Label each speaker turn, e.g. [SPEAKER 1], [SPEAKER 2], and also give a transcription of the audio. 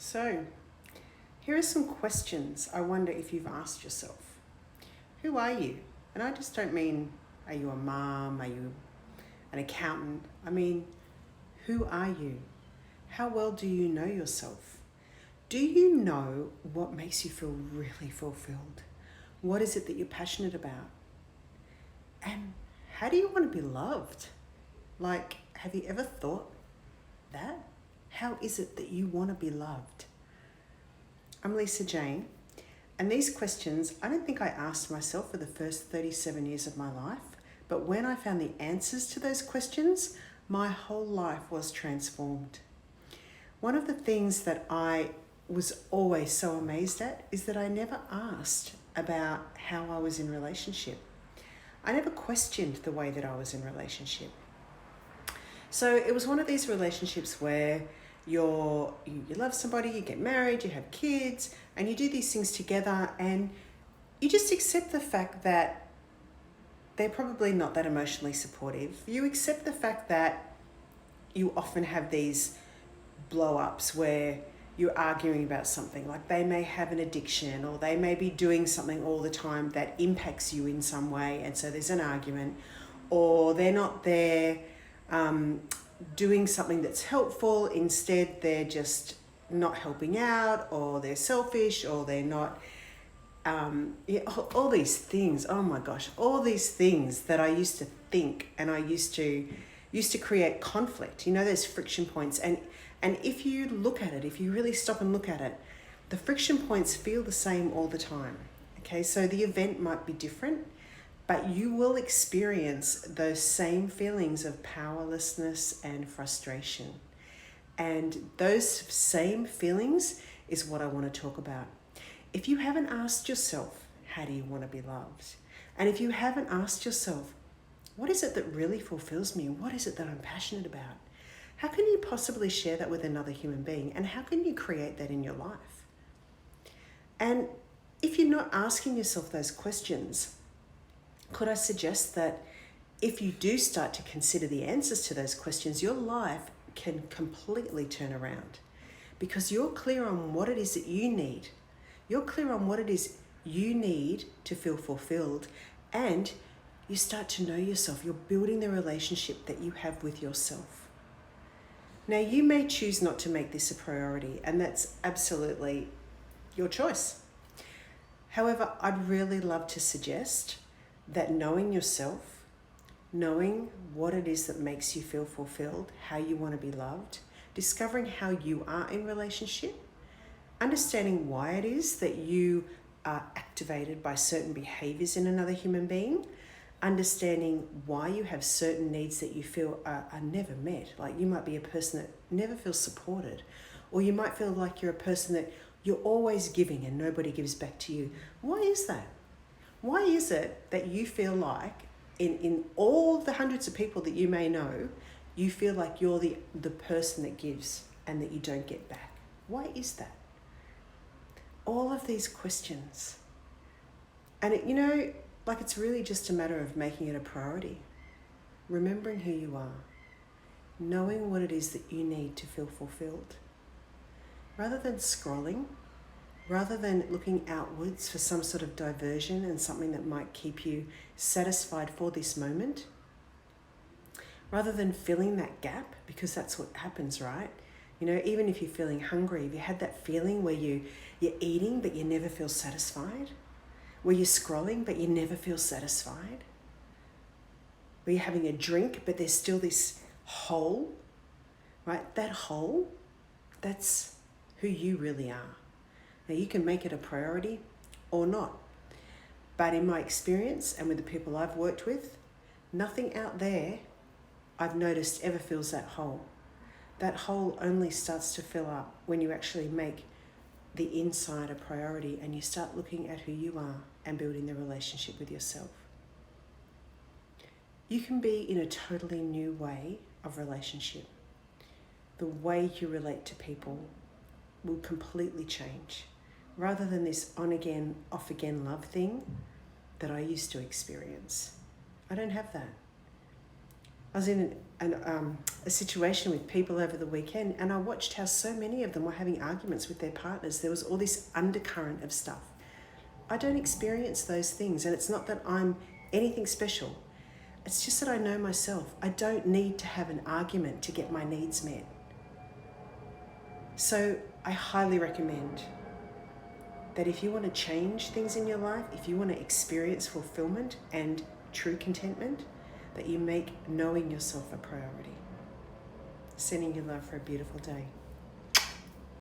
[SPEAKER 1] So, here are some questions I wonder if you've asked yourself. Who are you? And I just don't mean, are you a mom? Are you an accountant? I mean, who are you? How well do you know yourself? Do you know what makes you feel really fulfilled? What is it that you're passionate about? And how do you want to be loved? Like, have you ever thought that? How is it that you want to be loved? I'm Lisa Jane, and these questions I don't think I asked myself for the first 37 years of my life, but when I found the answers to those questions, my whole life was transformed. One of the things that I was always so amazed at is that I never asked about how I was in relationship. I never questioned the way that I was in relationship. So it was one of these relationships where you love somebody, you get married, you have kids, and you do these things together, and you just accept the fact that they're probably not that emotionally supportive. You accept the fact that you often have these blow-ups where you're arguing about something, like they may have an addiction or they may be doing something all the time that impacts you in some way, and so there's an argument, or they're not there doing something that's helpful. Instead, they're just not helping out, or they're selfish, or they're not. All these things. Oh my gosh, all these things that I used to think, and I used to create conflict. You know, there's friction points, and if you look at it, if you really stop and look at it, the friction points feel the same all the time. Okay, so the event might be different, but you will experience those same feelings of powerlessness and frustration. And those same feelings is what I want to talk about. If you haven't asked yourself, how do you want to be loved? And if you haven't asked yourself, what is it that really fulfills me? What is it that I'm passionate about? How can you possibly share that with another human being? And how can you create that in your life? And if you're not asking yourself those questions, could I suggest that if you do start to consider the answers to those questions, your life can completely turn around, because you're clear on what it is that you need. You're clear on what it is you need to feel fulfilled, and you start to know yourself. You're building the relationship that you have with yourself. Now, you may choose not to make this a priority, and that's absolutely your choice. However, I'd really love to suggest that knowing yourself, knowing what it is that makes you feel fulfilled, how you want to be loved, discovering how you are in relationship, understanding why it is that you are activated by certain behaviors in another human being, understanding why you have certain needs that you feel are never met. Like, you might be a person that never feels supported, or you might feel like you're a person that you're always giving and nobody gives back to you. Why is that? Why is it that you feel like in all the hundreds of people that you may know, you feel like you're the person that gives and that you don't get back? Why is that? All of these questions. And it's really just a matter of making it a priority. Remembering who you are. Knowing what it is that you need to feel fulfilled. Rather than scrolling, rather than looking outwards for some sort of diversion and something that might keep you satisfied for this moment, rather than filling that gap, because that's what happens, right? You know, even if you're feeling hungry, have you had that feeling where you're eating but you never feel satisfied? Where you're scrolling but you never feel satisfied? Where you're having a drink but there's still this hole, right? That hole, that's who you really are. Now, you can make it a priority or not. But in my experience and with the people I've worked with, nothing out there I've noticed ever fills that hole. That hole only starts to fill up when you actually make the inside a priority and you start looking at who you are and building the relationship with yourself. You can be in a totally new way of relationship. The way you relate to people will completely change. Rather than this on-again, off-again love thing that I used to experience. I don't have that. I was in a situation with people over the weekend, and I watched how so many of them were having arguments with their partners. There was all this undercurrent of stuff. I don't experience those things, and it's not that I'm anything special. It's just that I know myself. I don't need to have an argument to get my needs met. So I highly recommend that if you want to change things in your life, if you want to experience fulfillment and true contentment, that you make knowing yourself a priority. Sending you love for a beautiful day.